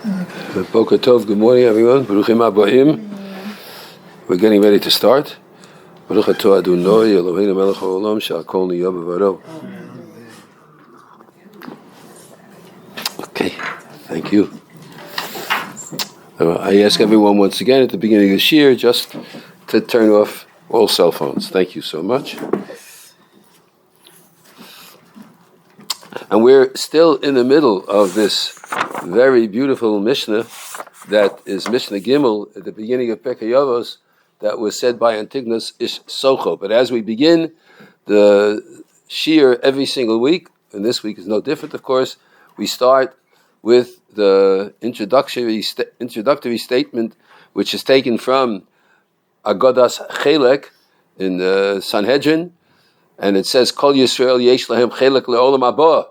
Boker Tov, good morning everyone. Baruchim Abbaim. We're getting ready to start. Baruch Atah Adonai Eloheinu melech haolam she'akol niyeh b'varo. Okay, thank you. I ask everyone once again at the beginning of this year just to turn off all cell phones. Thank you so much. And we're still in the middle of this very beautiful Mishnah that is Mishnah Gimel at the beginning of Pirkei Avot that was said by Antigonus Ish Socho. But as we begin the Shir every single week, and this week is no different, of course, we start with the introductory statement, which is taken from Agodas Chelek in the Sanhedrin, and it says, Kol Yisrael yesh lahem chelek le'olam haba.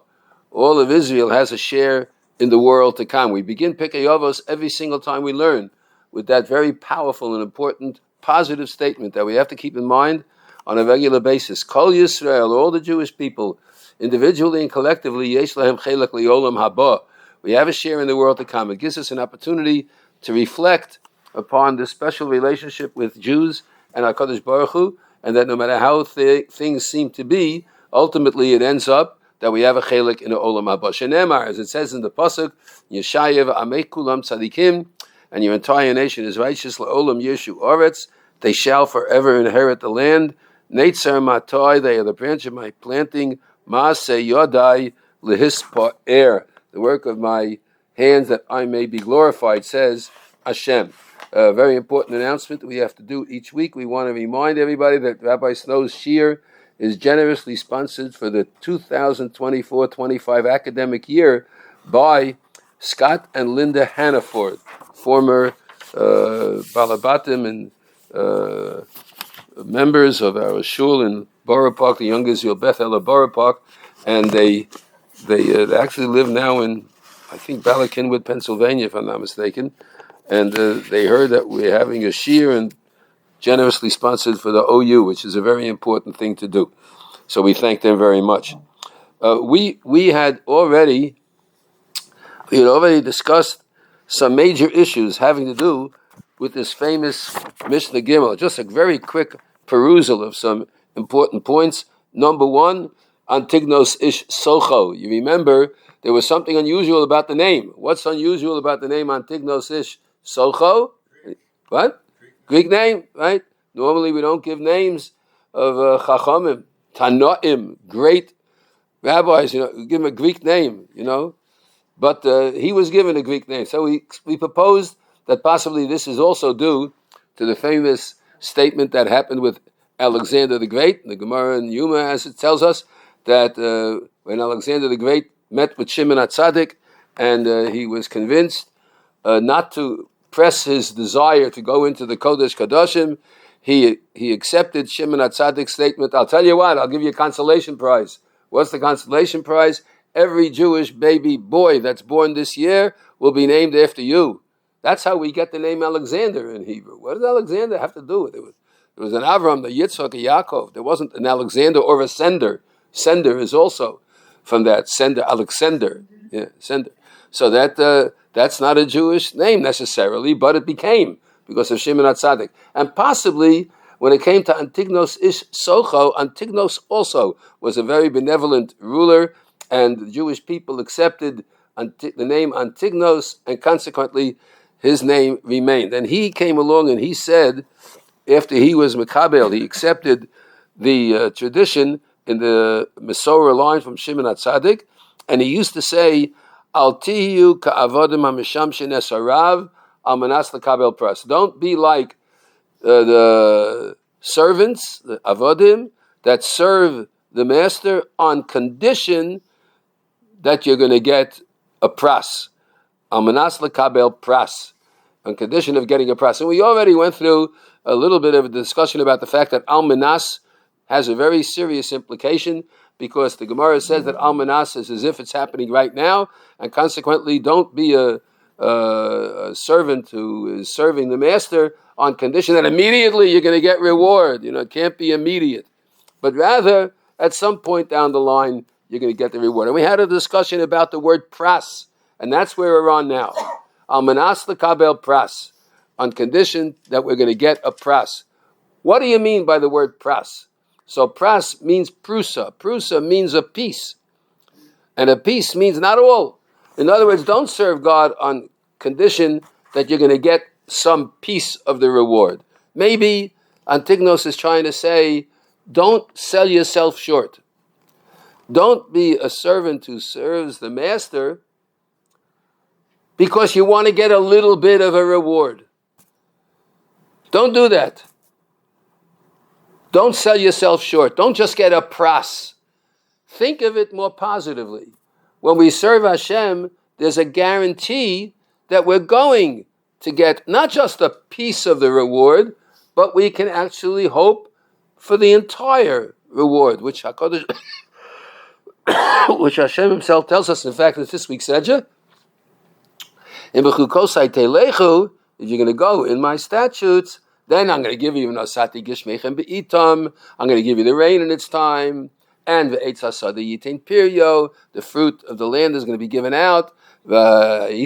All of Israel has a share in the world to come. We begin Pirkei Avot every single time we learn with that very powerful and important positive statement that we have to keep in mind on a regular basis. Kol Yisrael, all the Jewish people, individually and collectively, yesh lahem chelek le'olam haba. We have a share in the world to come. It gives us an opportunity to reflect upon this special relationship with Jews and HaKadosh Baruch Hu, and that no matter how things seem to be, ultimately it ends up that we have a chelik in the olam haba. Shenemar, as it says in the pasuk, Yeshayev amei kulam tzadikim, and your entire nation is righteous. Leolam yeshu oretz, they shall forever inherit the land. Neitzer matoi, they are the branch of my planting. Maaseh yodai lehispa er, the work of my hands, that I may be glorified, says Hashem. A very important announcement that we have to do each week. We want to remind everybody that Rabbi Snow's Shir is generously sponsored for the 2024-25 academic year by Scott and Linda Hannaford, former Balabatim and members of our shul in Borough Park, the Young Israel Beth El Borough Park, and they actually live now in, I think, Bala Cynwyd, Pennsylvania, if I'm not mistaken. And they heard that we're having a shir and generously sponsored for the OU, which is a very important thing to do. So we thank them very much. We had already discussed some major issues having to do with this famous Mishnah Gimel. Just a very quick perusal of some important points. Number one, Antigonus Ish Socho. You remember there was something unusual about the name. What's unusual about the name Antigonus Ish Socho? What? Greek name, right? Normally we don't give names of Chachamim, Tanoim, great rabbis, give him a Greek name, But he was given a Greek name. So we proposed that possibly this is also due to the famous statement that happened with Alexander the Great. The Gemara in Yuma, as it tells us, that when Alexander the Great met with Shimon HaTzadik, and he was convinced not to press his desire to go into the Kodesh Kadoshim, he accepted Shimon HaTzadik's statement. I'll tell you what, I'll give you a consolation prize. What's the consolation prize? Every Jewish baby boy that's born this year will be named after you. That's how we get the name Alexander in Hebrew. What does Alexander have to do with it? There was an Avram, the Yitzchak, a Yaakov. There wasn't an Alexander or a Sender. Sender is also from that. Sender, Alexander. Yeah, Sender. So that's not a Jewish name necessarily, but it became because of Shimon HaTzadik. And possibly, when it came to Antigonus Ish Socho, Antigonus also was a very benevolent ruler, and the Jewish people accepted the name Antigonus, and consequently, his name remained. And he came along and he said, after he was Mekabel, he accepted the tradition in the Mesorah line from Shimon HaTzadik, and he used to say, Al tiyu ka'avodim ha'mishamshin esarav al manas lekabel pras. Don't be like the servants, the avodim, that serve the master on condition that you're going to get a pras. Al manas lekabel pras. On condition of getting a pras. And we already went through a little bit of a discussion about the fact that al manas has a very serious implication, because the Gemara says that al manas is as if it's happening right now, and consequently don't be a servant who is serving the master on condition that immediately you're going to get reward. It can't be immediate, but rather at some point down the line you're going to get the reward. And we had a discussion about the word pras, and that's where we're on now. Al manas lekabel pras, on condition that we're going to get a pras. What do you mean by the word pras? So pras means prusa. Prusa means a piece. And a piece means not all. In other words, don't serve God on condition that you're going to get some piece of the reward. Maybe Antignos is trying to say, don't sell yourself short. Don't be a servant who serves the master because you want to get a little bit of a reward. Don't do that. Don't sell yourself short. Don't just get a pras. Think of it more positively. When we serve Hashem, there's a guarantee that we're going to get not just a piece of the reward, but we can actually hope for the entire reward, which Hashem himself tells us. In fact, in this week's Sedja, if you're going to go in my statutes, then I'm going to give you I'm going to give you the rain in its time, and the fruit of the land is going to be given out. And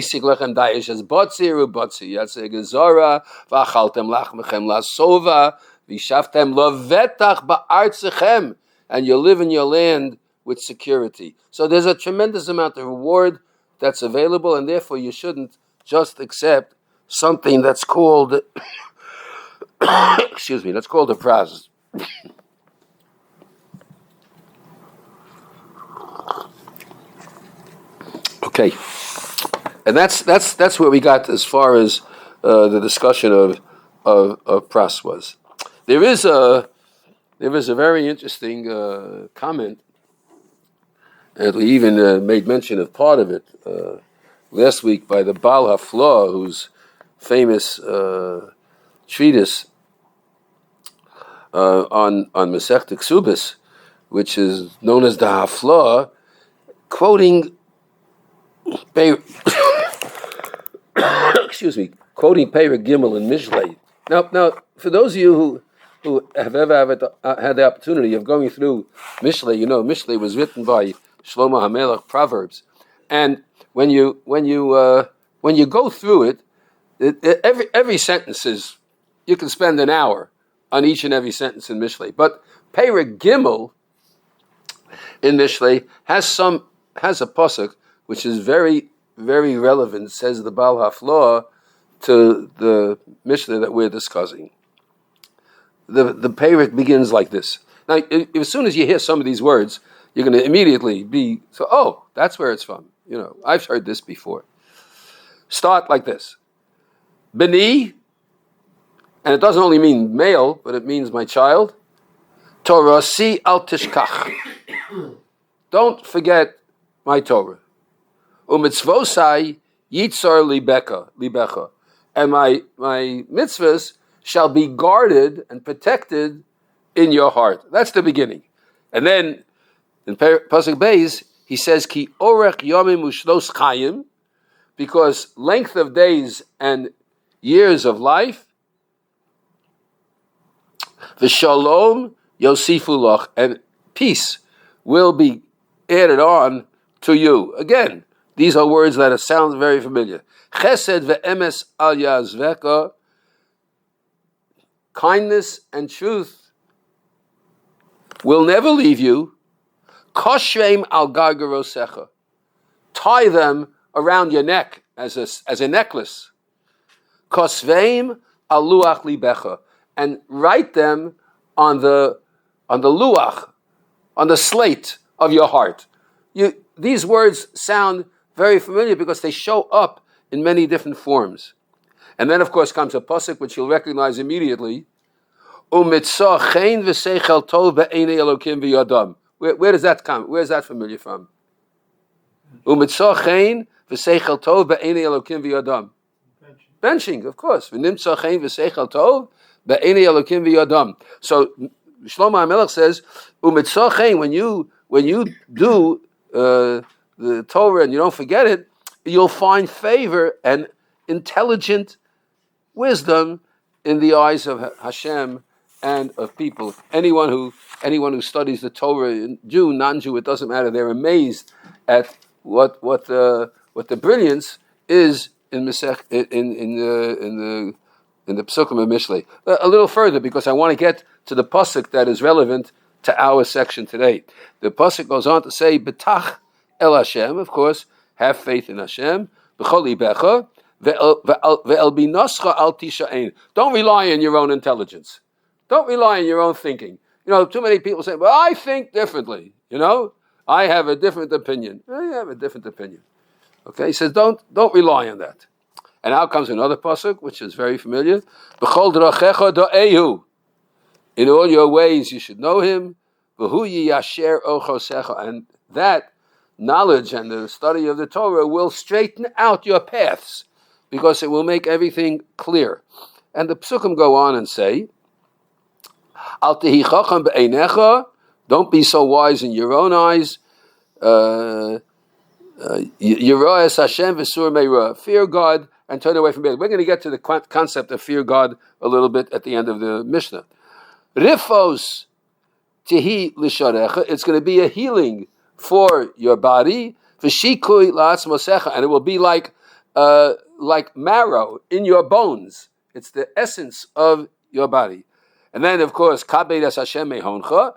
you live in your land with security. So there's a tremendous amount of reward that's available, and therefore you shouldn't just accept something that's called that's called a pras. Okay, and that's where we got as far as the discussion of pras was. There is a very interesting comment, and we even made mention of part of it last week by the Baal Haflah, whose famous treatise on Masechta Ksubis, which is known as the Haflah, quoting quoting Pirkei Gimel in Mishlei. Now, for those of you who have ever had the opportunity of going through Mishlei, you know Mishlei was written by Shlomo HaMelech, Proverbs, and when you go through it, every sentence is, you can spend an hour on each and every sentence in Mishlei. But Pirkei Gimel in Mishlei has a pasuk which is very, very relevant, says the Baal Haflah, to the Mishnah that we're discussing. The Pirkei begins like this. Now, as soon as you hear some of these words, you're going to immediately be, that's where it's from. You know, I've heard this before. Start like this. Beni, and it doesn't only mean male, but it means my child. Torah si al tishkach. Don't forget my Torah. Umitzvosai yitzar libecha. And my mitzvahs shall be guarded and protected in your heart. That's the beginning. And then in Pasuk Beis, he says, Ki orech yomim ushlos chayim, because length of days and years of life, v'shalom yosifu loch, and peace will be added on to you. Again, these are words that sound very familiar. Chesed ve'emes al yazveka, kindness and truth will never leave you. Koshreim al gargarosecha, tie them around your neck as a necklace. Kosveim al luach libecha, and write them on the luach, on the slate of your heart. These words sound very familiar because they show up in many different forms. And then, of course, comes a pasuk which you'll recognize immediately. Umitzah chen v'seichel tov be'enei Elokim v'yadam. Where does that come? Where is that familiar from? Umitzah chen v'seichel tov be'enei Elokim v'yadam. Benching, of course. V'nimtzah chen v'seichel tov be'enei Elokim v'yadam. So Shlomo HaMelech says, Umitzah chen, when you do the Torah and you don't forget it, you'll find favor and intelligent wisdom in the eyes of Hashem and of people. Anyone who studies the Torah, Jew, non-Jew, it doesn't matter. They're amazed at what the brilliance is in the Psukim of Mishlei. A little further, because I want to get to the pasuk that is relevant to our section today. The pasuk goes on to say, "Betach el Hashem," of course, have faith in Hashem. B'chol libecha ve'el binoscha al tisha'ein. Don't rely on your own intelligence. Don't rely on your own thinking. Too many people say, "Well, I think differently." I have a different opinion. I have a different opinion. Okay, he says, don't rely on that. And now comes another pasuk, which is very familiar. B'chol drachecha da'ehu. In all your ways you should know him. V'hu yiyasher ochosecha. And that knowledge and the study of the Torah will straighten out your paths, because it will make everything clear. And the psukim go on and say, Al tehi chacham be'einecha. Don't be so wise in your own eyes. Yirah Hashem v'sur meirah. Fear God and turn away from bad. We're going to get to the concept of fear God a little bit at the end of the Mishnah. Rifos tihi l'sharecha. It's going to be a healing for your body. V'shikui la'atzmosecha. And it will be like marrow in your bones. It's the essence of your body. And then, of course, kabed es Hashem mehoncha.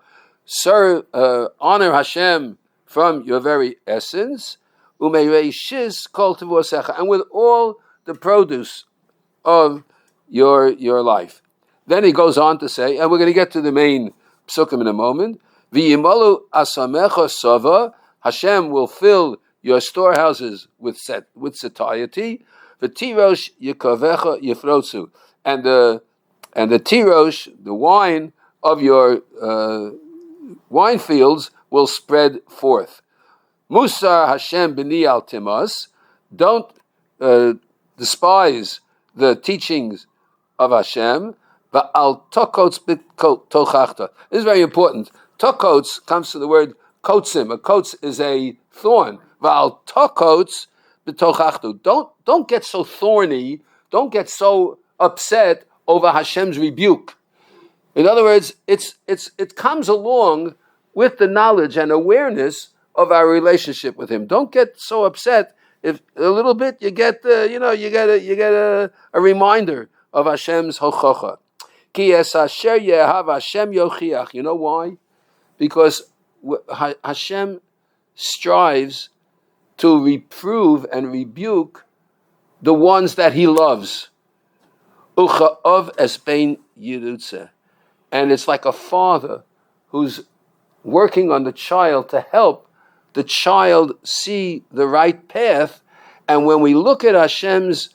Honor Hashem from your very essence. Umereishiz kol tevuasecha. And with all the produce of your life. Then he goes on to say, and we're going to get to the main psukim in a moment. V'yimalu asamecha sava. Hashem will fill your storehouses with satiety. V'tirosh yikavecha yifrotzu. And the tirosh, the wine of your wine fields, will spread forth. Musar Hashem b'ni al timas. Don't despise the teachings of Hashem. Va'al tokots tochachta. This is very important. Tokots comes from the word kotsim. A kots is a thorn. Va'al tokots b'tochachtu. Don't get so thorny. Don't get so upset over Hashem's rebuke. In other words, it comes along with the knowledge and awareness of our relationship with Him. Don't get so upset if a little bit you get a reminder of Hashem's hochacha. Ki es asher yehav Hashem yochiach. You know why? Because Hashem strives to reprove and rebuke the ones that He loves. Ucha'ov esbein yirutze. And it's like a father who's working on the child to help the child see the right path. And when we look at Hashem's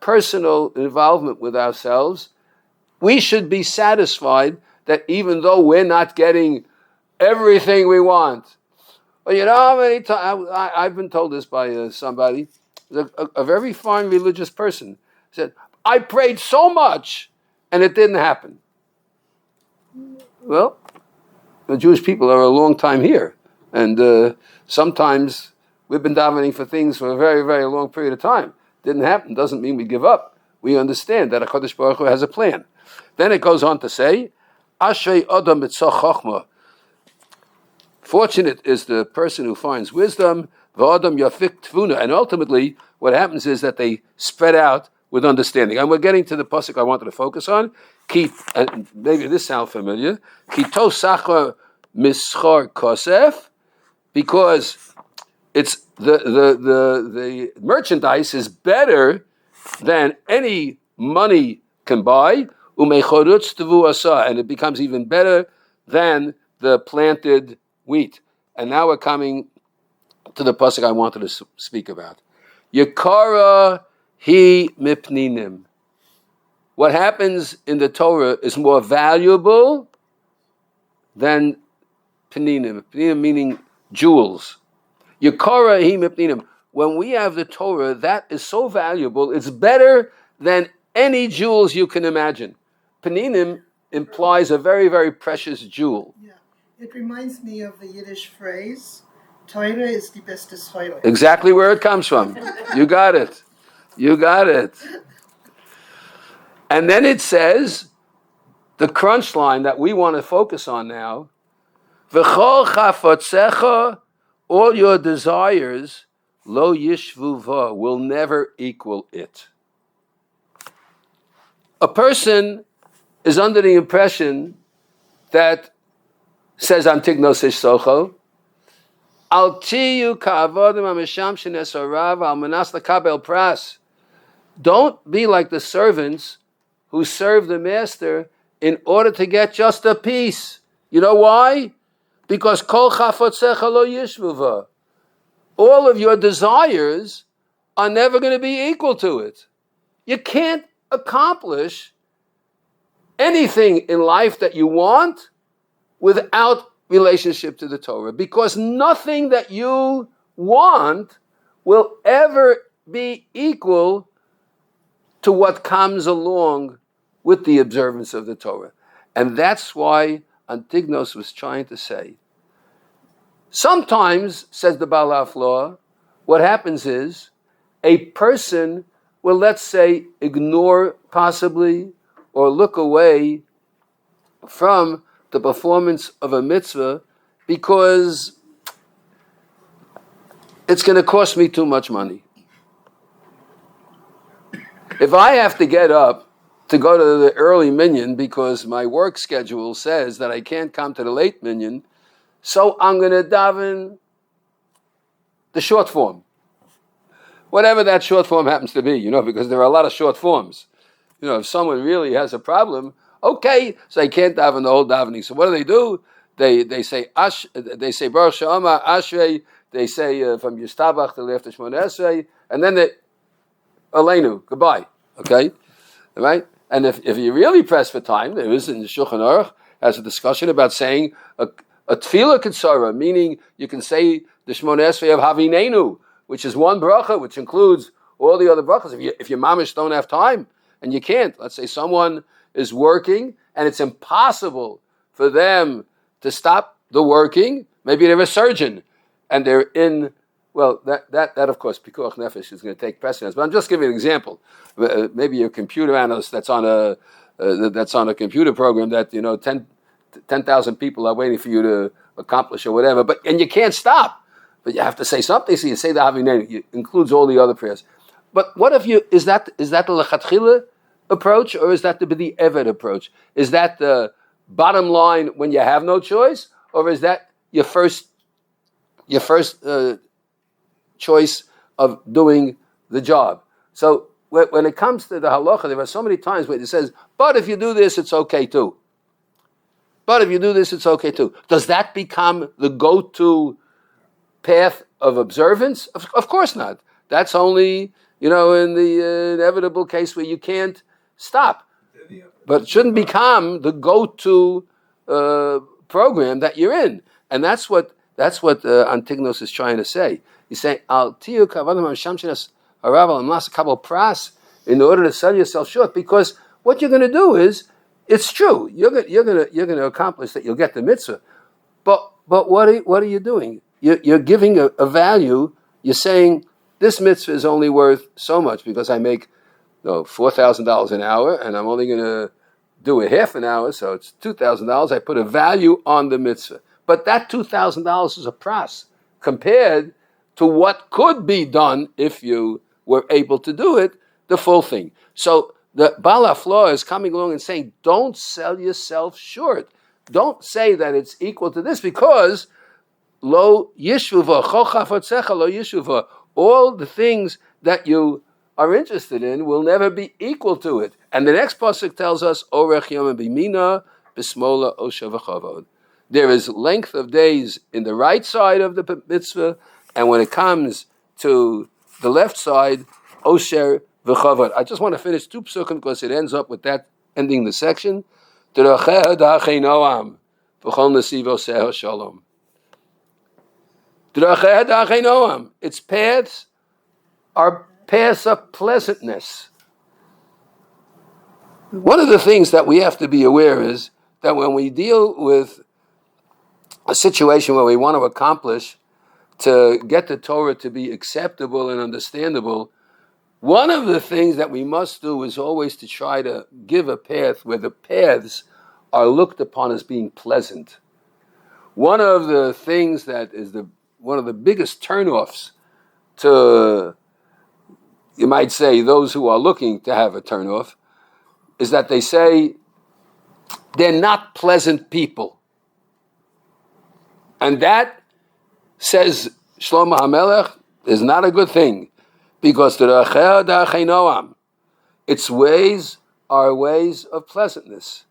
personal involvement with ourselves, we should be satisfied that even though we're not getting everything we want. Well, how many times I've been told this by somebody, a very fine religious person, said, I prayed so much and it didn't happen. Well, the Jewish people are a long time here, and sometimes we've been davening for things for a very, very long period of time. Didn't happen. Doesn't mean we give up. We understand that HaKadosh Baruch Hu has a plan. Then it goes on to say, Ashrei Adam B'tzach Chochma. Fortunate is the person who finds wisdom, V'Adam Yafik Tvuna. And ultimately, what happens is that they spread out with understanding. And we're getting to the pasuk I wanted to focus on. And maybe this sounds familiar. Kito Sacha Mischar Kosef, because it's the merchandise is better than any money can buy. Umechorutz tevu asa, and it becomes even better than the planted wheat. And now we're coming to the pasuk I wanted to speak about. Yekara hi mipninim. What happens in the Torah is more valuable than pninim. Pninim meaning jewels. Yekara hi mipninim. When we have the Torah, that is so valuable. It's better than any jewels you can imagine. Pninim implies a very, very precious jewel. Yeah, it reminds me of the Yiddish phrase, Torah is die beste Säule. Exactly where it comes from. You got it. You got it. And then it says, the crunch line that we want to focus on now, V'chol chafotzecha, all your desires, lo yishvuva, will never equal it. A person is under the impression that says Antignos ish socho, al tiyu ka'avodim ha'misham shenesorav al manas lakabel pras. Don't be like the servants who serve the master in order to get just a piece. You know why? Because kol chafotzecha lo yishvuva. All of your desires are never going to be equal to it. You can't accomplish anything in life that you want without relationship to the Torah, because nothing that you want will ever be equal to what comes along with the observance of the Torah. And that's why Antignos was trying to say, sometimes, says the Baal HaFlaw, what happens is a person will, let's say, ignore possibly or look away from the performance of a mitzvah because it's going to cost me too much money. If I have to get up to go to the early minyan because my work schedule says that I can't come to the late minyan, so I'm going to daven the short form. Whatever that short form happens to be, because there are a lot of short forms. If someone really has a problem, okay, so they can't daven the whole davening. So what do? They say Baruch She'amar Ashrei. They say from Yistabach to after Shmoneh Esrei, and then they Aleinu, goodbye. Okay, all right. And if you really press for time, there is in the Shulchan Aruch has a discussion about saying a tefillah ketzara, meaning you can say the Shmoneh Esrei of Havinenu, which is one bracha, which includes all the other brachas. If your mamish don't have time and you can't, let's say someone is working and it's impossible for them to stop the working. Maybe they're a surgeon and they're in. Well, that of course, Pikuach Nefesh is going to take precedence. But I'm just giving an example. Maybe you're a computer analyst that's on a computer program that 10,000 people are waiting for you to accomplish or whatever. And you can't stop. But you have to say something. So you say the Havinenu. It includes all the other prayers. But what if is that the Lechatchila approach, or is that the B'di Eved approach? Is that the bottom line when you have no choice, or is that your first choice of doing the job? So when it comes to the halacha, there are so many times where it says, but if you do this, it's okay too. But if you do this, it's okay too. Does that become the go-to path of observance? Of course not. That's only, in the inevitable case where you can't stop. But it shouldn't become the go-to program that you're in. And that's what Antignos is trying to say. He's saying, in order to sell yourself short, because what you're going to do is, it's true, you're going to accomplish that, you'll get the mitzvah. But what are you doing? You're giving a value. You're saying this mitzvah is only worth so much because I make $4,000 an hour, and I'm only going to do a half an hour, so it's $2,000. I put a value on the mitzvah. But that $2,000 is a pras compared to what could be done if you were able to do it, the full thing. So the Baal HaFlaw is coming along and saying, don't sell yourself short. Don't say that it's equal to this, because lo yishuva, chochafotzecha lo yishuva, all the things that you are interested in will never be equal to it. And the next pasuk tells us, orech yom b'mina b'smola osha v'chavod. There is length of days in the right side of the mitzvah, and when it comes to the left side, osher v'chavod. I just want to finish two psukim because it ends up with that ending the section. It's paths are paths of pleasantness. One of the things that we have to be aware is that when we deal with a situation where we want to accomplish to get the Torah to be acceptable and understandable, one of the things that we must do is always to try to give a path where the paths are looked upon as being pleasant. One of the things that is one of the biggest turnoffs to, you might say, those who are looking to have a turnoff, is that they say they're not pleasant people. And that, says Shlomo HaMelech, is not a good thing, because its ways are ways of pleasantness.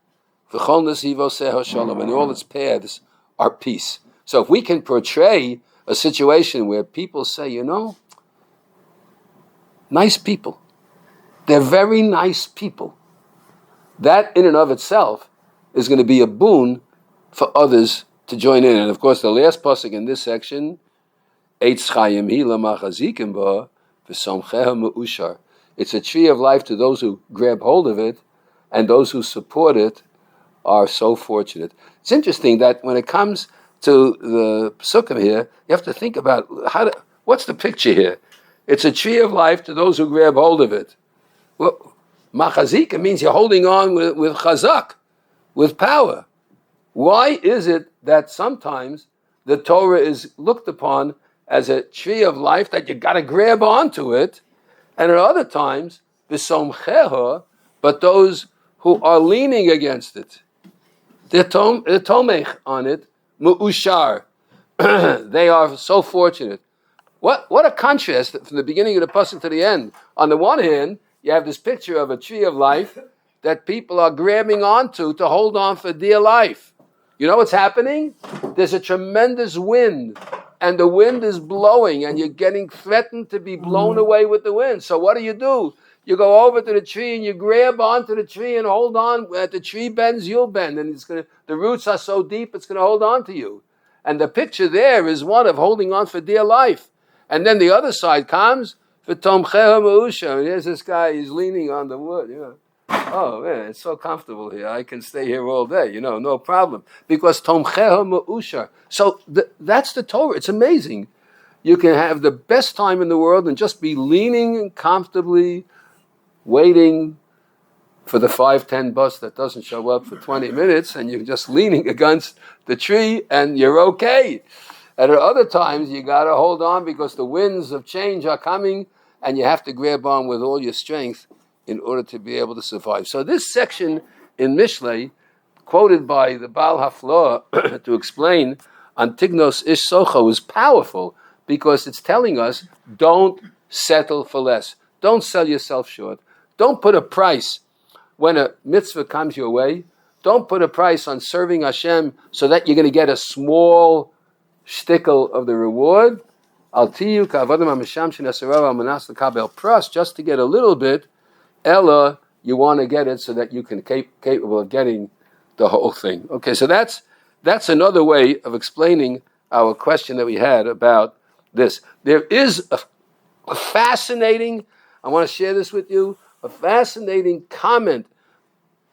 And all its paths are peace. So if we can portray a situation where people say, nice people, they're very nice people, that in and of itself is going to be a boon for others to join in. And of course, the last pasuk in this section, it's a tree of life to those who grab hold of it, and those who support it are so fortunate. It's interesting that when it comes to the psukim here, you have to think about what's the picture here? It's a tree of life to those who grab hold of it. Well, machazika means you're holding on with chazak, with power. Why is it that sometimes the Torah is looked upon as a tree of life that you got to grab onto it, and at other times, v'somcheha, but those who are leaning against it, they're tomech on it, mu'ushar, they are so fortunate. What a contrast from the beginning of the pasuk to the end. On the one hand, you have this picture of a tree of life that people are grabbing onto to hold on for dear life. You know what's happening? There's a tremendous wind, and the wind is blowing, and you're getting threatened to be blown away with the wind. So what do? You go over to the tree and you grab onto the tree and hold on. As the tree bends, you'll bend, and the roots are so deep it's going to hold on to you. And the picture there is one of holding on for dear life. And then the other side comes, v'tomcheha me'usha, and here's this guy, he's leaning on the wood. Oh man, it's so comfortable here. I can stay here all day, no problem. Because tomcheha me'usha. So that's the Torah. It's amazing. You can have the best time in the world and just be leaning comfortably, waiting for the 5:10 bus that doesn't show up for 20 minutes, and you're just leaning against the tree, and you're okay. And at other times, you got to hold on because the winds of change are coming, and you have to grab on with all your strength in order to be able to survive. So this section in Mishlei, quoted by the Baal Haflah to explain Antignos Ish Socho, is powerful because it's telling us, don't settle for less. Don't sell yourself short. Don't put a price when a mitzvah comes your way. Don't put a price on serving Hashem so that you're going to get a small shtickle of the reward. Just to get a little bit. Ella, you want to get it so that you can capable of getting the whole thing. Okay, so that's another way of explaining our question that we had about this. There is a fascinating, I want to share this with you, a fascinating comment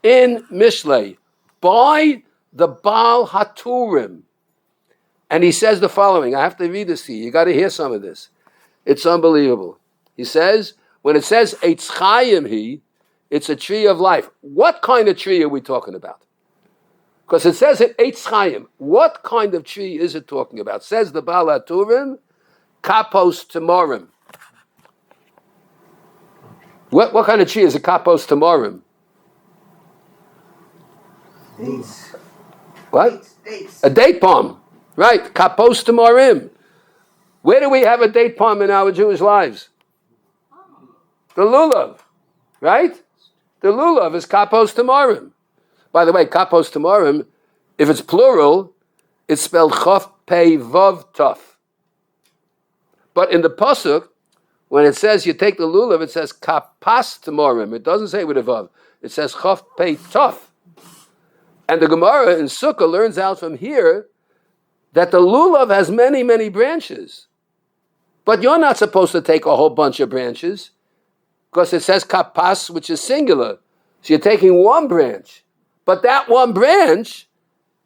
in Mishlei by the Baal HaTurim. And he says the following. I have to read this to you. You got to hear some of this. It's unbelievable. He says, when it says Eitz Chaim Hi, it's a tree of life. What kind of tree are we talking about? Because it says it Eitz Chaim. What kind of tree is it talking about? Says the Baal HaTurim, Kapos Timorim. What kind of tree is a Kapos Timorim? Dates. What? Dates. A date palm. Right, Kapos Timorim. Where do we have a date palm in our Jewish lives? The lulav, right? The lulav is Kapos Timorim. By the way, Kapos Timorim, if it's plural, it's spelled Chof Pei Vav Tov. But in the pasuk, when it says you take the lulav, it says Kapas Timorim. It doesn't say with a Vav. It says Chof Pei Tov. And the Gemara in Sukkah learns out from here that the lulav has many, many branches. But you're not supposed to take a whole bunch of branches because it says kapas, which is singular. So you're taking one branch. But that one branch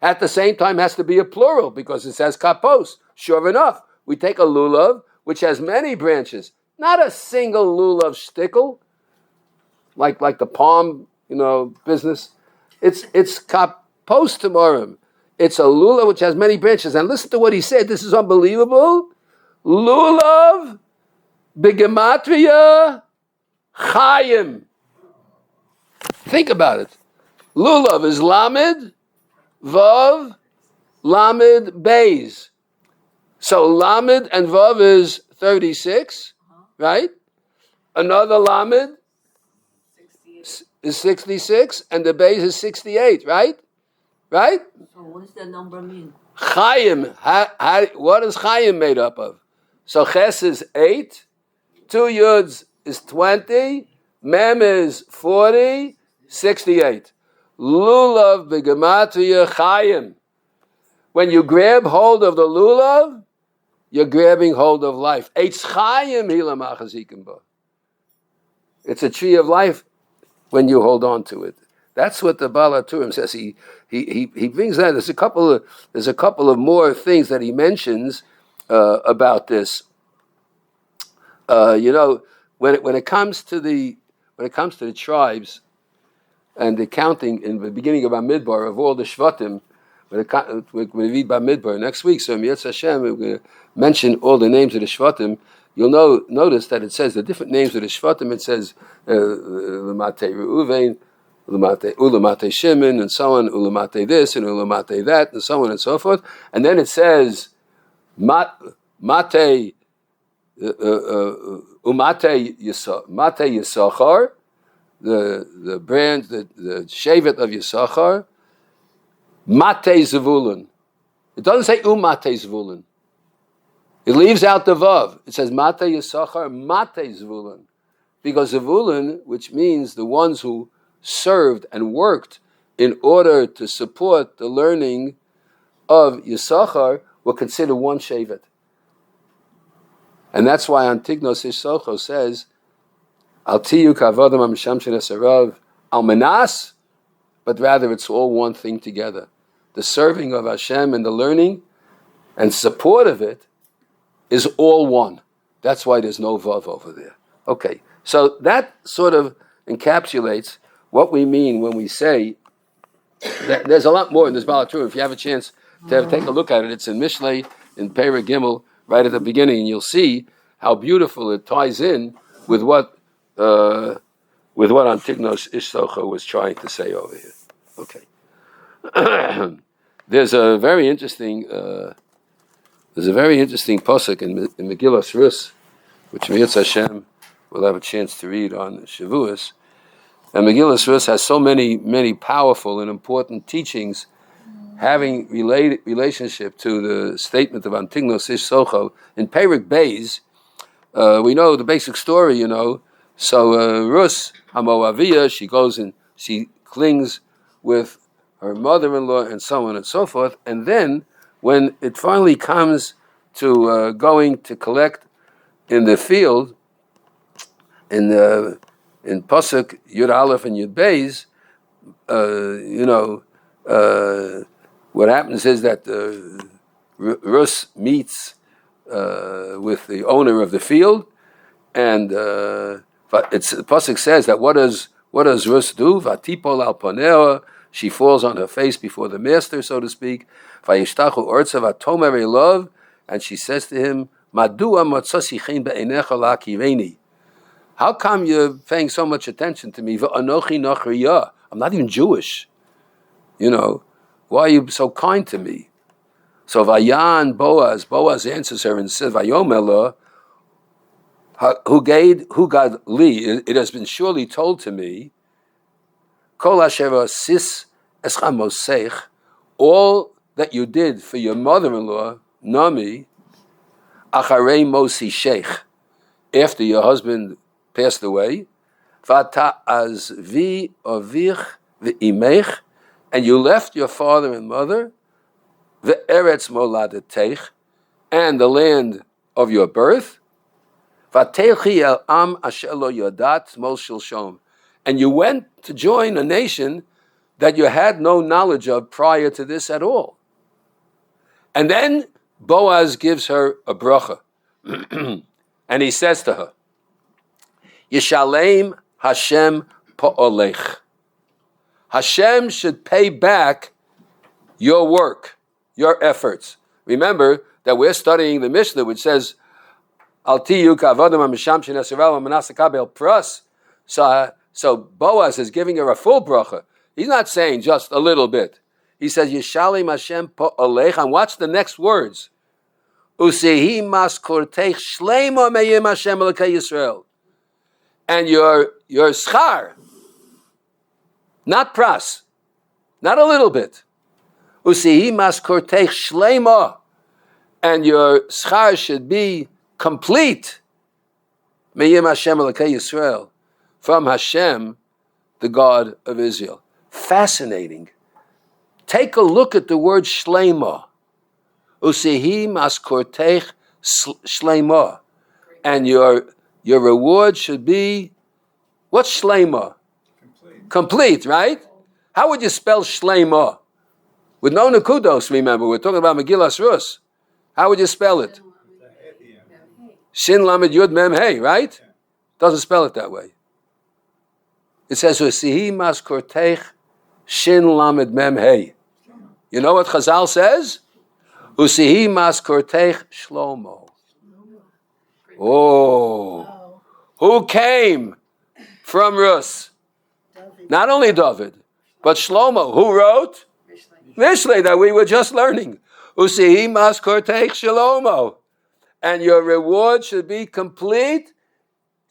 at the same time has to be a plural because it says kapos. Sure enough, we take a lulav which has many branches. Not a single lulav shtickle, like the palm, business. It's kapos timorim. It's a lulav which has many branches. And listen to what he said. This is unbelievable. Lulav B'gematria Chaim. Think about it. Lulav is Lamed, Vav, Lamed, Beis. So Lamed and Vav is 36, right? Another Lamed is 66, and the Beis is 68, right? Right? So what does that number mean? Chaim, what is Chaim made up of? So Ches is 8, 2 Yuds is 20, Mem is 40, 68. Lulav b'gematria Chaim. When you grab hold of the lulav, you're grabbing hold of life. Eitz Chaim hilam achazikim ba. It's a tree of life when you hold on to it. That's what the Baal HaTurim says. He brings that. There's a couple of more things that he mentions about this. When it comes to the tribes and the counting in the beginning of Bamidbar of all the Shvatim, when we read Bamidbar next week, so Yetz Hashem, we're going to mention all the names of the Shvatim. You'll notice that it says the different names of the Shvatim. It says Ulamate Reuven, Ulamate Shimon, and so on, Ulamate this and Ulamate that, and so on and so forth. And then it says Mate Yisachar, the brand, the Shevet of Yisachar, Mate Zavulun. It doesn't say Mate Zavulun. It leaves out the Vav. It says Mate Yisachar, Mate Zavulun. Because Zavulun, which means the ones who served and worked in order to support the learning of Yisachar, were considered one Shevet. And that's why Antignos Isocho says, Al tiyu kavodim amisham shenesarav al menas, but rather it's all one thing together. The serving of Hashem and the learning and support of it is all one. That's why there's no vav over there. Okay, so that sort of encapsulates what we mean when we say that there's a lot more in this Baal HaTurim. If you have a chance to take a look at it, it's in Mishlei, in Pirkei Gimel, right at the beginning, and you'll see how beautiful it ties in with what Antignos Isocho was trying to say over here. Okay. There's a very interesting pasuk in Megillas Rus, which Yetz Hashem will have a chance to read on Shavuos. And Megillas Rus has so many powerful and important teachings having relationship to the statement of Antignos Isocho. In Perek Beis, we know the basic story, So Rus Hamoaviyah, she goes and she clings with her mother-in-law and so on and so forth. And then when it finally comes to going to collect in the field, in Pasuk Yud Aleph and Yud Beis, what happens is that Rus meets with the owner of the field, and but the pasuk says that what does Rus do? Vatipol al panea, she falls on her face before the master, so to speak. Vayishtachu ortza vatomer elov, and she says to him, Madua matzasi chen be'einecha la'kireni. How come you're paying so much attention to me? V'anochi nachriya. I'm not even Jewish. Why are you so kind to me? So Vayan Boaz answers her and says, Vayomela, who God li, it has been surely told to me, Kol asher sis escha moseich, all that you did for your mother-in-law, Nami, acharei mosi sheikh, after your husband passed away, vata azvi avich v'imech, and you left your father and mother, v'eretz moladeteich, and the land of your birth, v'techi el am asher lo yodat mol shilshom, and you went to join a nation that you had no knowledge of prior to this at all. And then Boaz gives her a bracha, and he says to her, Yishalem Hashem pa'olech. Hashem should pay back your work, your efforts. Remember that we're studying the MISHNA, which says, Al tiyu ka'avodim ha'misham shenesarav ha'manas kabel pras. So Boaz is giving her a full bracha. He's not saying just a little bit. He says, Yishalim Hashem po'olech, and watch the next words. Usehi mas korteich shleima meyim Hashem Elokei Yisrael. And your schar, not pras, not a little bit. Usehi mas korteich shleima, and your schar should be complete. Meyim Hashem Elokei Yisrael, from Hashem, the God of Israel. Fascinating. Take a look at the word shleima. Usehi mas korteich shleima, and your reward should be, what's shleima? Complete, right? How would you spell shleima? With no nekudos, remember, we're talking about Megillas Rus. How would you spell it? Shin lamed yud mem hey, right? Doesn't spell it that way. It says, Usehi mas korteich shin lamed mem hey. You know what Chazal says? Usehi mas korteich shlomo. Oh, who came from Rus? Not only David, but Shlomo. Who wrote? Mishle, that we were just learning. Usehi mas korteich shlomo. And your reward should be complete.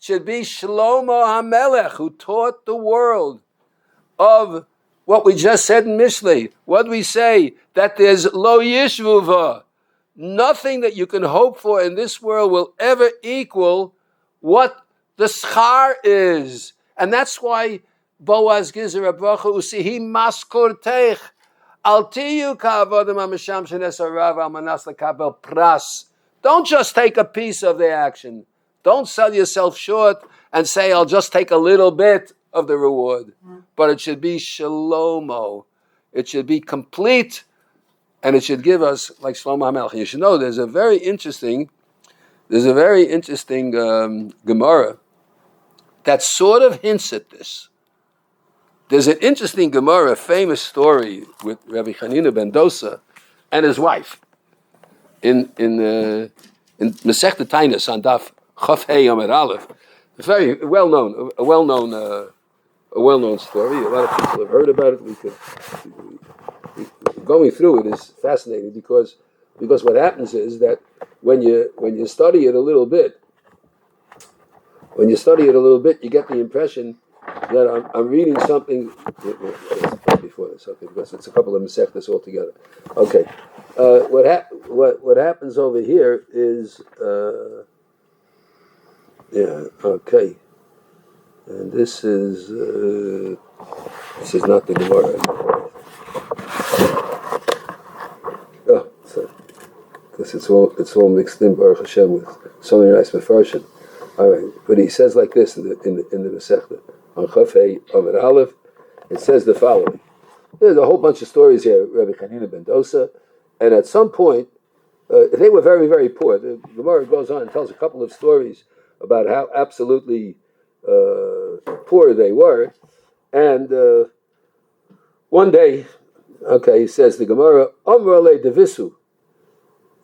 Should be Shlomo HaMelech, who taught the world of what we just said in Mishle. What do we say? That there's lo yishvuva. Nothing that you can hope for in this world will ever equal what the schar is. And that's why Boaz gives her a bracha, Usehi mas korteich, al tiyu ka'avodim ha'misham shenesarav ha'manas lekabel pras. Don't just take a piece of the action. Don't sell yourself short and say, I'll just take a little bit of the reward. But it should be shalomo. It should be complete, and it should give us like Shlomo HaMelech. You should know there's a very interesting Gemara that sort of hints at this. There's an interesting Gemara, a famous story with Rabbi Hanina ben Dosa and his wife in Masechta Tainis on Daf Chaf Hey Amar Aleph. Very well known, a well-known story. A lot of people have heard about it. Going through it is fascinating because what happens is that when you study it a little bit, you get the impression that I'm reading something before this, okay, because it's a couple of Masechtas all together. Okay, what happens over here is okay, and this is not the Gemara. Oh, because it's all mixed in Baruch Hashem with so many nice mefarshim. All right, but he says like this in the Masechta on Chafei Amar Aleph. It says the following. There's a whole bunch of stories here. Rabbi Hanina ben Dosa, and at some point they were very, very poor. The Gemara goes on and tells a couple of stories about how absolutely poor they were. And one day, okay, says the Gemara, Amr le devisu.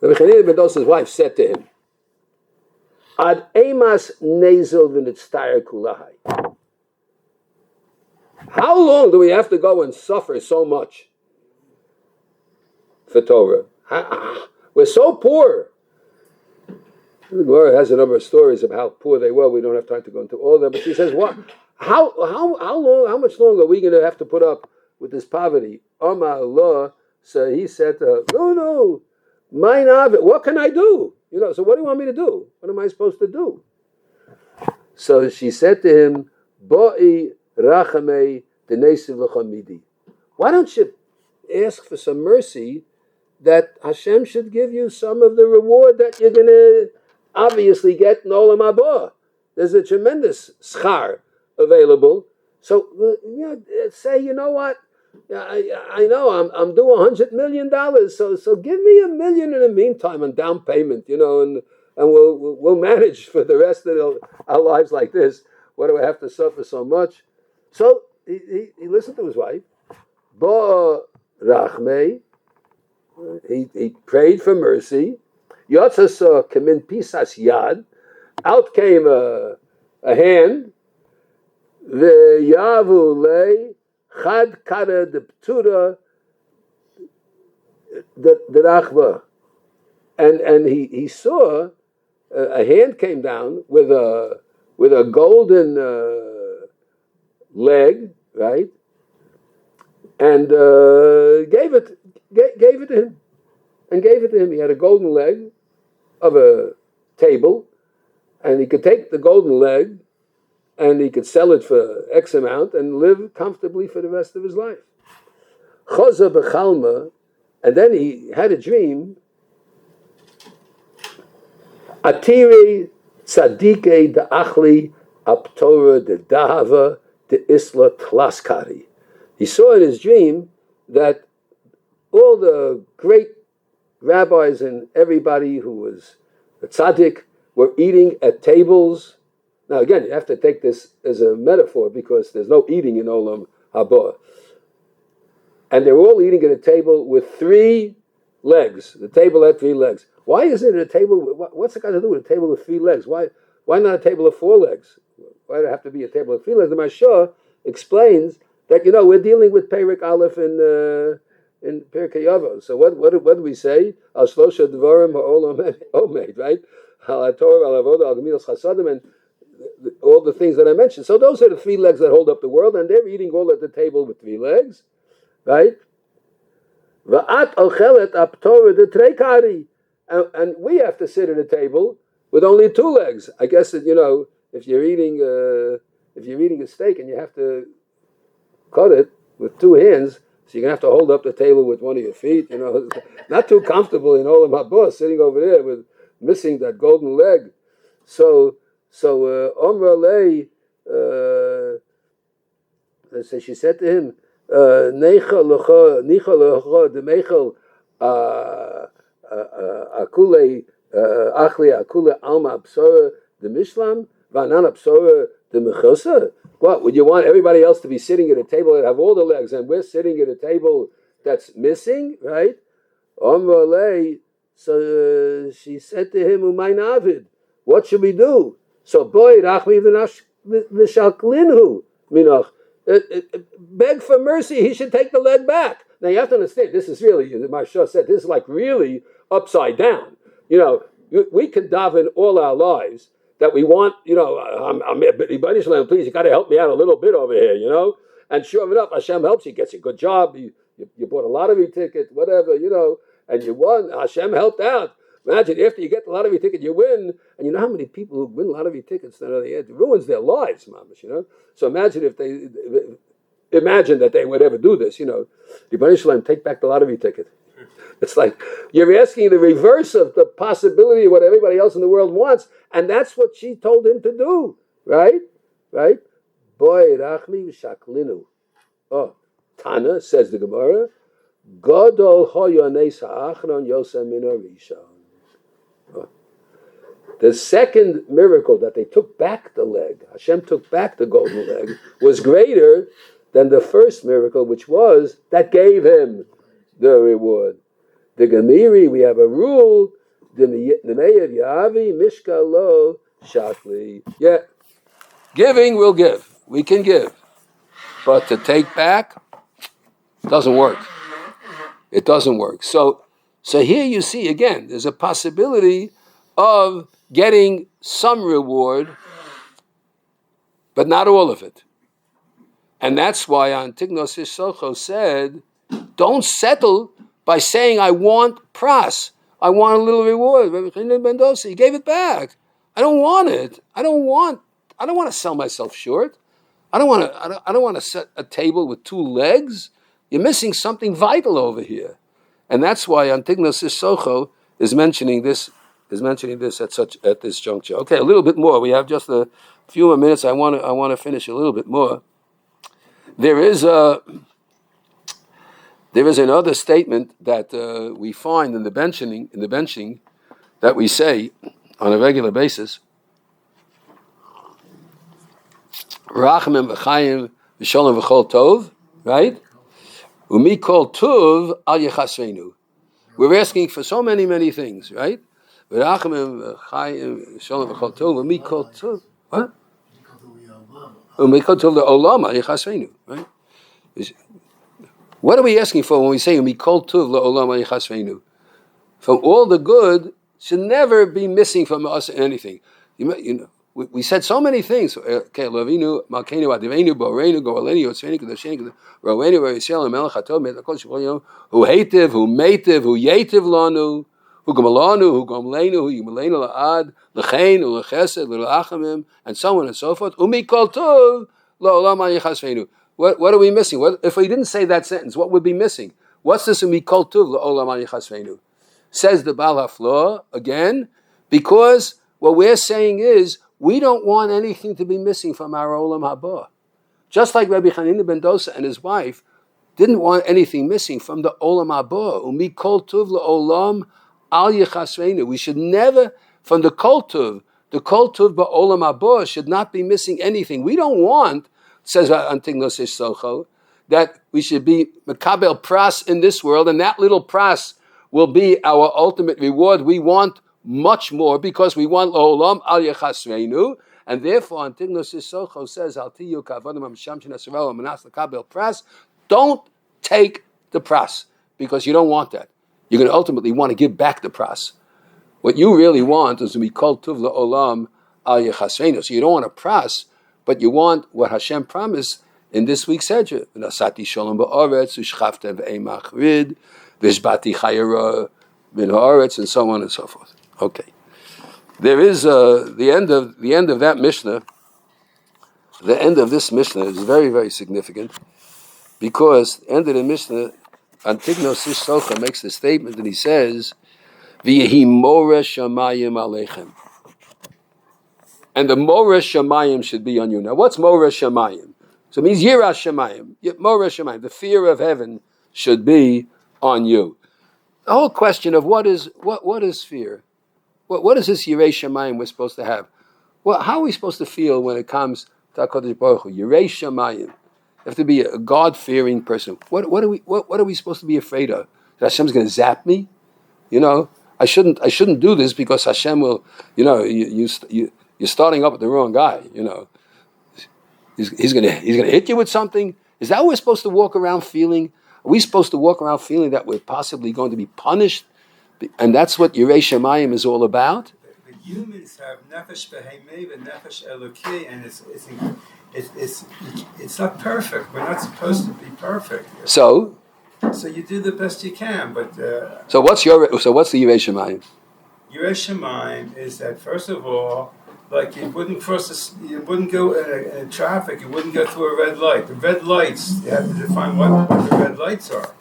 Rabbi Hanina ben Dosa's wife said to him, Ad emas nezel v'nitztayr kulahai. How long do we have to go and suffer so much for Torah? We're so poor. The Gemara has a number of stories of how poor they were. We don't have time to go into all of them. But she says, "What? How long? How much longer are we going to have to put up with this poverty?" Amar Allah. So he said to her, "No, mine of it. What can I do? So what do you want me to do? What am I supposed to do?" So she said to him, "Ba'i rachamei denesiv l'chamidi. Why don't you ask for some mercy that Hashem should give you some of the reward that you're going to obviously get in Olam Haba? There's a tremendous schar available. So say, you know what? I know I'm due $100 million. So give me $1 million in the meantime on down payment, and we'll manage for the rest of our lives like this. Why do I have to suffer so much? So he listened to his wife. Ba rachmei. He prayed for mercy. Yotzasa kamin pisas yad. out came a hand. The Yavu lay Chad Kara the Ptura the Rachva. And he saw a hand came down with a golden leg, right? And gave it to him. And gave it to him. He had a golden leg of a table, and he could take the golden leg and he could sell it for X amount and live comfortably for the rest of his life. Choza b'chalma, and then he had a dream. Atiri tzadike da'achli aptora de dahava de isla tlaskari. He saw in his dream that all the great rabbis and everybody who was a tzaddik were eating at tables. Now again, you have to take this as a metaphor because there's no eating in Olam Haba. And they're all eating at a table with 3 legs. The table had 3 legs. Why isn't it a table? What's it got to do with a table with 3 legs? Why not a table of 4 legs? Why do it have to be a table of 3 legs? The Moshe explains that we're dealing with Perek Aleph in Pirkei Avot. So what do we say? Al shlosha dvarim ha'olam omed, right? Al TORAH, al avodah, al gemilas chasadim, and all the things that I mentioned. So those are the 3 legs that hold up the world, and they're eating all at the table with 3 legs, right? Va'at ochelet aptorah de treikari, and we have to sit at a table with only 2 legs. I guess that if you're eating a steak and you have to cut it with 2 hands, so you're gonna have to hold up the table with one of your feet. Not too comfortable in Olam Haba, sitting over there with missing that golden leg. So Omra Lei, so she said to him, Neicha lecha de meichel akule achli akule alma absora de mishlam v'anan absora de mechosa. What, would you want everybody else to be sitting at a table that have all the legs, and we're sitting at a table that's missing, right? Omra Lei, so she said to him, Umay Navid, what should we do? So boy, Rachmi v'shalklinhu minach. Beg for mercy, he should take the leg back. Now you have to understand, this is really, as Moshe said, this is like really upside down. We can daven all our lives that we want, please, you got to help me out a little bit over here, And sure enough, Hashem helps you, gets you a good job, you bought a lottery ticket, whatever, and you won, Hashem helped out. Imagine after you get the lottery ticket, you win, and you know how many people who win lottery tickets, it ruins their lives, mamash, So imagine that they would ever do this, Rebbeinu Shalom, take back the lottery ticket. It's like you're asking the reverse of the possibility of what everybody else in the world wants, and that's what she told him to do, right? Boy, Rachmi v'shaklinu. Oh, Tana, says the Gemara, Gadol hoyanes ha'achron yosem min harishon. The second miracle that they took back the leg, Hashem took back the golden leg, was greater than the first miracle, which was that gave him the reward. The Gemiri, we have a rule, the Meir Yavi Mishka Lo Shakli. Yeah, giving we'll give. We can give. But to take back doesn't work. It doesn't work. So here you see again, there's a possibility of getting some reward, but not all of it. And that's why Antignos Issocho said, don't settle by saying, I want pras. I want a little reward. He gave it back. I don't want it. I don't want to sell myself short. I don't want to set a table with 2 legs. You're missing something vital over here. And that's why Antignos Issocho is mentioning this at this juncture. Okay, a little bit more. We have just a few more minutes. I want to finish a little bit more. There is another statement that we find in the benching that we say on a regular basis. Rachamim v'chayim v'sholem v'chol tov, right? Umi kol tov al yechasreinu. We're asking for so many things, right? V'rachamim v'chayim shalom v'chol tov v'mikol tov. What? V'mikol tov le'olam al yichasveinu. Right? What are we asking for when we say v'mikol tov le'olam al yichasveinu? From all the good should never be missing from us anything. You know, we said so many things. Okay, Lavinu, Malkenu, Adivenu, Borenu, Goalenu, Yotzvenu, Kedashenu, Rowenu, Yisrael, Melech Hatov, Melechol Shivol, who hativ, who mativ, who yativ lanu, who gamalanu, who gomlenu, who yumalenu la'ad, lechein, lechesed, la'achamim, and so on and so forth. Umikol tov, la'olam ha'yichasvenu. What are we missing? What if we didn't say that sentence? What would be missing? What's this umikol tov, la'olam ha'yichasvenu? Says the Baal HaFloor again, because what we're saying is we don't want anything to be missing from our Olam Haba. Just like Rabbi Hanina ben Dosa and his wife didn't want anything missing from the Olam Haba. Umi kol tuv le'olam al yichasveinu. We should never, from the kol tuv ba'olam haba should not be missing anything. We don't want, says Antignos Ish Socho, that we should be mekabel pras in this world, and that little pras will be our ultimate reward. We want much more because we want Olam al Yechasveinu, and therefore Antignos Isocho says, Al tiyu kavodim hamshamshin asarel manas lekabel pras. Don't take the pras because you don't want that. You're going to ultimately want to give back the pras. What you really want is to be called tuv leolam al Yechasveinu. So you don't want a pras, but you want what Hashem promised in this week's Sedra. V'nasati shalom ba'aretz u'shchavta v'eimach rid. Vishbati Chayera bin Haaretz, and so on and so forth. Okay, there is the end of that Mishnah. The end of this Mishnah is very, very significant because the end of the Mishnah, Antignos Ish Socha makes the statement and he says, "V'yehi moreh shamayim aleichem," and the moreh shamayim should be on you. Now, what's moreh shamayim? So it means yirah shamayim, moreh shamayim. The fear of heaven should be on you. The whole question of what is fear? What is this Yirei Shamayim we're supposed to have? Well, how are we supposed to feel when it comes to HaKadosh Baruch Hu? Yirei Shamayim. You have to be a God-fearing person. What are we supposed to be afraid of? That Hashem's going to zap me? You know, I shouldn't do this because Hashem will. You know, you're starting up with the wrong guy. You know, he's going to hit you with something. Is that what we're supposed to walk around feeling? Are we supposed to walk around feeling that we're possibly going to be punished? And that's what Yirei Shamayim is all about? The humans have nefesh behemei and nefesh elokei, and it's not perfect. We're not supposed to be perfect. So you do the best you can, but... So what's the Yirei Shamayim? Yirei Shamayim is that, first of all, like you wouldn't go in traffic, you wouldn't go through a red light. The red lights, you have to define what the red lights are.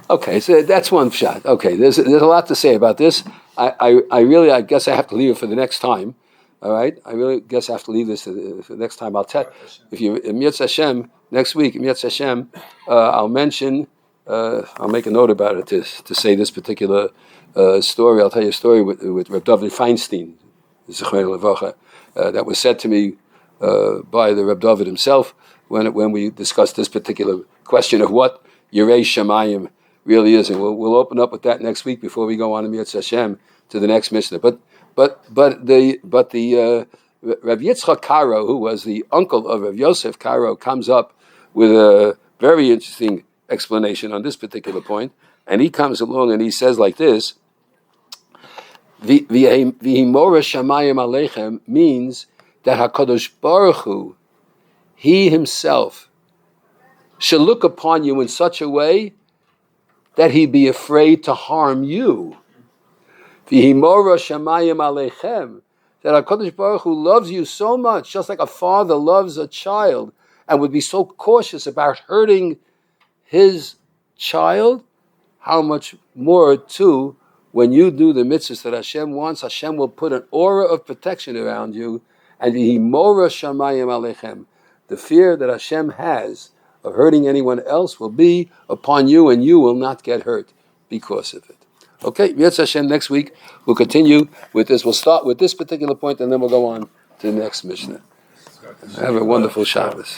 Okay, so that's one shot. Okay, there's a lot to say about this. I guess I have to leave it for the next time. All right, I really guess I have to leave this for the next time. I'll tell if you Yetz Hashem next week. Yetz Hashem, I'll mention. I'll make a note about it to say this particular story. I'll tell you a story with Rabbi David Feinstein. That was said to me by the Reb David himself when we discussed this particular question of what Yirei Shamayim really is, and we'll open up with that next week before we go on to Yetz Hashem to the next Mishnah. But the Rav Yitzchak Karo, who was the uncle of Rav Yosef Karo, comes up with a very interesting explanation on this particular point, and he comes along and he says like this. V'himora shamayim aleichem means that HaKadosh Baruch Hu, He Himself, should look upon you in such a way that He be afraid to harm you. V'himora shamayim aleichem, that HaKadosh Baruch Hu loves you so much, just like a father loves a child, and would be so cautious about hurting his child. How much more too, when you do the mitzvahs that Hashem wants, Hashem will put an aura of protection around you, and v'himora shamayim aleichem, the fear that Hashem has of hurting anyone else will be upon you, and you will not get hurt because of it. Okay, Yetz Hashem, next week we'll continue with this. We'll start with this particular point, and then we'll go on to the next Mishnah. Have a wonderful Shabbos.